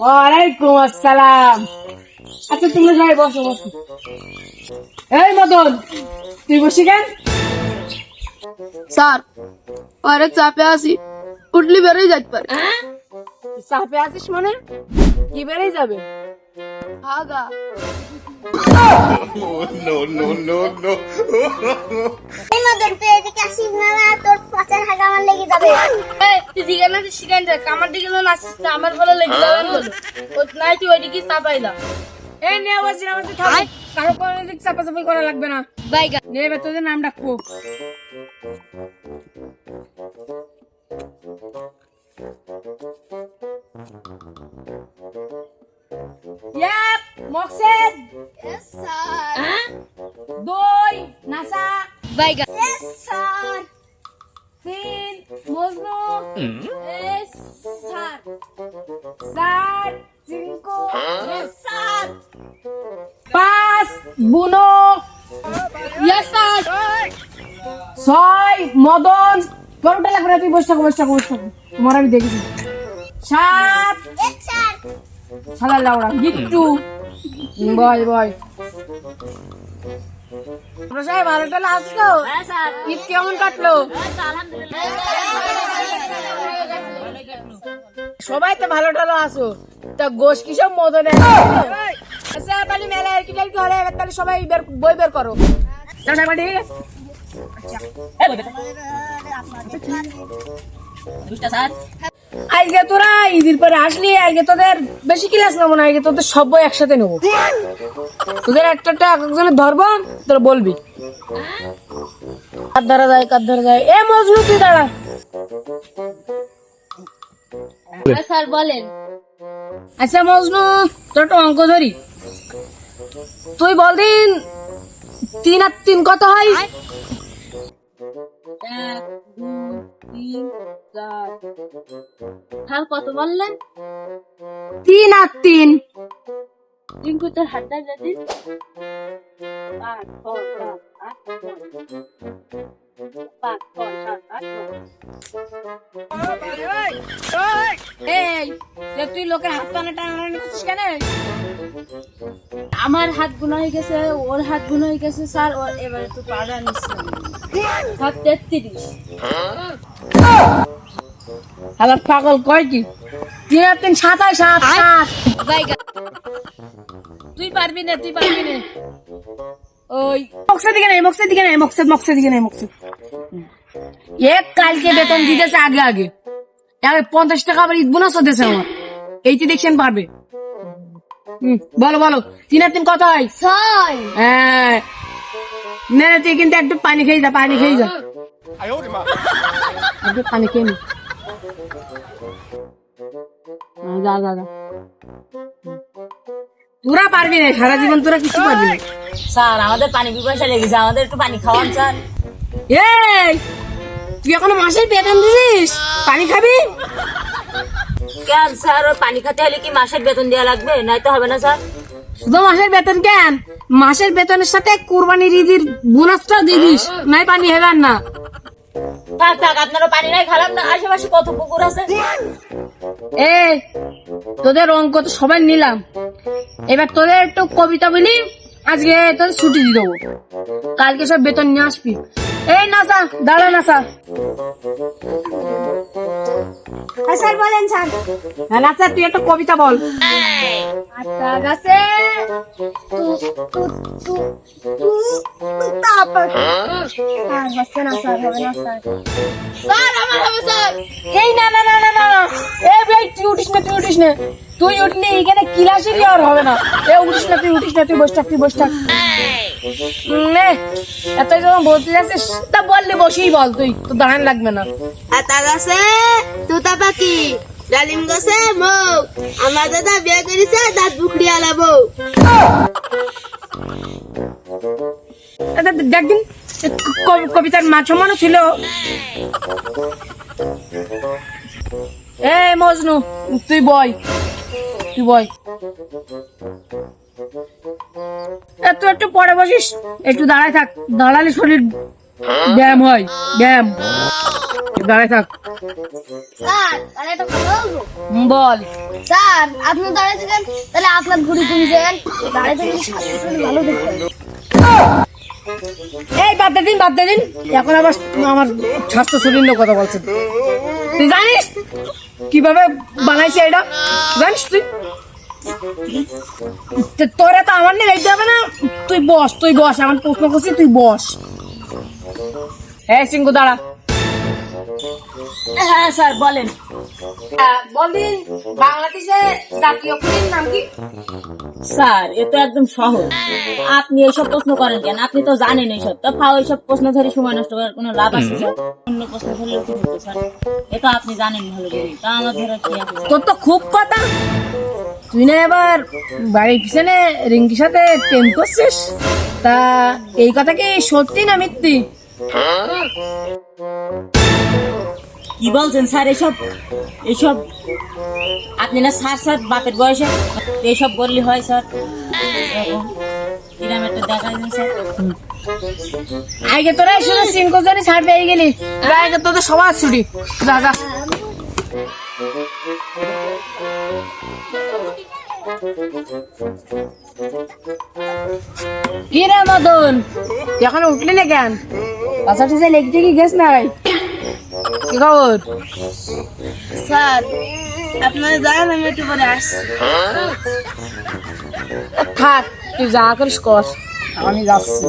ওয়ালাইকুম আসসালাম। আচ্ছা তুমি যাই বসো বসো। এই মদন, তুই বসি কেন? স্যার অনেক চাপে আছি, উঠলি বেরোয় যেতে পারে। চাপে আছিস মানে কি বেড়ে যাবে? আগা এই মদন তুই এদিকে আসিস না, তোর পাশের হাগা আমার লেগে যাবে। তুই দিকে না শিখাই দেখ, আমার দিকে নাচিস না, আমার ভালো লেগে যাবে বলো। ও নাই তুই ওইদিকে চাপাই দা। এই নিয়ে বসি না বসি থাক, কারো কোনো দিক চাপাচাপি করা লাগবে না। বাইগা নিয়ে এবার তোদের নাম ডাকবো। ইয়াপ মকসেদ, ইয়েস স্যার। দুই নাসা, বাইগা ইয়েস স্যার। তিন মজনু, ইয়েস স্যার। চার চিঙ্কু, ইয়েস স্যার। পাঁচ বুনো, ইয়েস স্যার। ছয় মদন। তোরটা লাগবে না, তুই বসে থাকো বসে থাকো বসে থাকো, তোমার আমি দেখেছি। সাত ইয়েস স্যার। সালা লাউড়া গিট্টু, বয় বয়। তোমরা সবাই ভালো টালো আসছো? হ্যাঁ স্যার। ঈদ কেমন কাটলো? সবাই তো ভালো টালো আসো, তা গোশ কি সব মদনে? আচ্ছা তাহলে মেলা আর কি টালকি হলে এবার তাহলে সবাই বই বের করো। চাষা পাটি আজকে তোরা ঈদের পরে আসলি, আজকে তোদের বেশি ক্লাস নেবো না, আজকে তোদের সব বই একসাথে নেবো। তোদের একটা একজনের ধরবো, তোরা বলবি কার ধরা যায় কার ধরা যায়। এ মজনু তুই দাঁড়া। স্যার বলেন। আচ্ছা মজনু, তোর একটা অঙ্ক ধরি, তুই বল দিন 3 আর 3 কত হয়? 1 2 3 4। স্যার কত বললেন? 3 আর 3। রিঙ্কু তোর হাতটা যদি 8 6 7 8 5 6 7 8 এই যে তুই লোকের হাত টানা টানাটানি করছিস কেন? আমার হাত গুণ হয়ে গেছে, ওর হাত গুণ হয়ে গেছে স্যার। ওর এবারে তো পাড়া নিচ্ছে স্যার 33। আবার পাগল কয় কি? 3 আর 3 7 হয়, 7 7। বাইগা তুই পারবি না তুই পারবি না। ওই মকসেদ দিকে নাই, মকসেদ দিকে নাই, মকসেদ দিকে নাই, মকসেদ। এক কালকে বেতন দিতেছে আগে আগে, 50 টাকা আবার ঈদ বোনাসও দিয়েছে আমার। এইটি দেখছেন পারবে? বলো বলো 3 আর 3 কত হয়? 6। হ্যাঁ না না, তুই কিন্তু একটু পানি খেয়ে যা, পানি খেয়ে যা, একটু পানি খেয়ে নি। যা যা যা, তোরা পারবি না, সারা জীবন তোরা কিছু পারবি না। স্যার আমাদের পানি পিপাসা লেগেছে, আমাদের একটু পানি খাওয়ান স্যার। এই তুই এখনো মাসের বেতন দিছিস, পানি খাবি? কেন স্যার, ওর পানি খেতে হলে কি মাসের বেতন দেওয়া লাগবে? নাই তো হবে না স্যার। শুধু মাসের বেতন কেন, মাসের বেতনের সাথে কুরবানির ঈদের বোনাসটাও দিয়ে দিস, নাই পানি হবে না। থাক থাক, আপনারা পানি নাই খারাপ না, আশেপাশে কত পুকুর আছে। এই তোদের অঙ্ক তো সবাই নিলাম, এবার তোদের একটু কবিতা বলি, আজকে তোদের ছুটি দিয়ে দেবো, কালকে সব বেতন নিয়ে আসবি। এই নাসা দাঁড়া, নাসা। স্যার বলেন স্যার। হ্যাঁ নাসা, তুই একটা কবিতা বল। আচ্ছা গাছে তারপর আর হচ্ছে না স্যার, হবে না স্যার। স্যার আমার হবে স্যার। এই না না না না না না, এই ভাই তুই উঠিস না, তুই উঠিস না, তুই উঠলি এখানে ক্লাসেরই আর হবে না। এ উঠিস না, তুই উঠিস না, তুই বস থাক, তুই বস থাক। নে এত যখন বলতে যাচ্ছিস তা বললে বসেই বল, তুই তো দাঁড়ান লাগবে না। আতা গাছে তুতা পাখি, ডালিম গাছে মৌ, আমার দাদা বিয়ে করেছে দাঁত বুকড়ি আলাবো। দেখদিন কবিতার মাঝমানও ছিল। এই মজনু তুই বয়, তুই বয়। একটু একটু পরে বসিস, একটু দাঁড়ায় থাক, দাঁড়ালে শরীর ব্যায়াম হয়, ব্যায়াম। দাঁড়ায় থাক। স্যার তাহলে একটা কথা বলবো বল। স্যার আপনি দাঁড়িয়ে থাকেন তাহলে আপনার ঘুরি ঘুরি যাবেন দাঁড়িয়ে থাকলে স্বাস্থ্য শরীর ভালো দেখবেন এই বাদ দে দিন, বাদ দে দিন। এখন আবার আমার স্বাস্থ্য শরীর নিয়ে কথা বলছেন। তুই জানিস কিভাবে বানাইছে এটা? জানিস তুই? তোরা তো আমার নিয়ে গাইতে হবে না। তুই বস, তুই বস। আমার প্রশ্ন করছি, তুই বস। হ্যাঁ সিংকু দাঁড়া। হ্যাঁ স্যার বলেন। বলদিন বাংলাদেশে জাতীয় ফুলের নাম কি? স্যার এ তো একদম সহজ, আপনি এইসব প্রশ্ন করেন কেন? আপনি তো জানেন এইসব, তো ফাও এইসব প্রশ্ন ধরে সময় নষ্ট করার কোনো লাভ আছে স্যার? অন্য প্রশ্ন ধরলেও কি হতো স্যার? এ তো আপনি জানেন ভালো করে, তা আমার ধরে কি আছে? তোর তো খুব কথা। তুই না এবার বাড়ির পিছনে রিঙ্কির সাথে প্রেম করছিস? তা এই কথা কি সত্যি না মিথ্যি? কি বলছেন স্যার এসব? এসব আপনি না স্যার স্যার বাপের বয়সে এইসব বললে হয় স্যার? এরকম কিরাম একটা দেখা দিন স্যার। আগে তোরা শুধু সিংকো জানি ছাড় পেয়ে গেলি। আগে তোদের সবার ছুটি। যা যা। কি রে মদন, এখন উঠলি না কেন? পাশাটি যে লেগতে কি গেছ নাই? কি খবর? স্যার আপনারা জানেন আমি একটু পরে আসছি থাক, তুই যা করিস কর, আমি যাচ্ছি।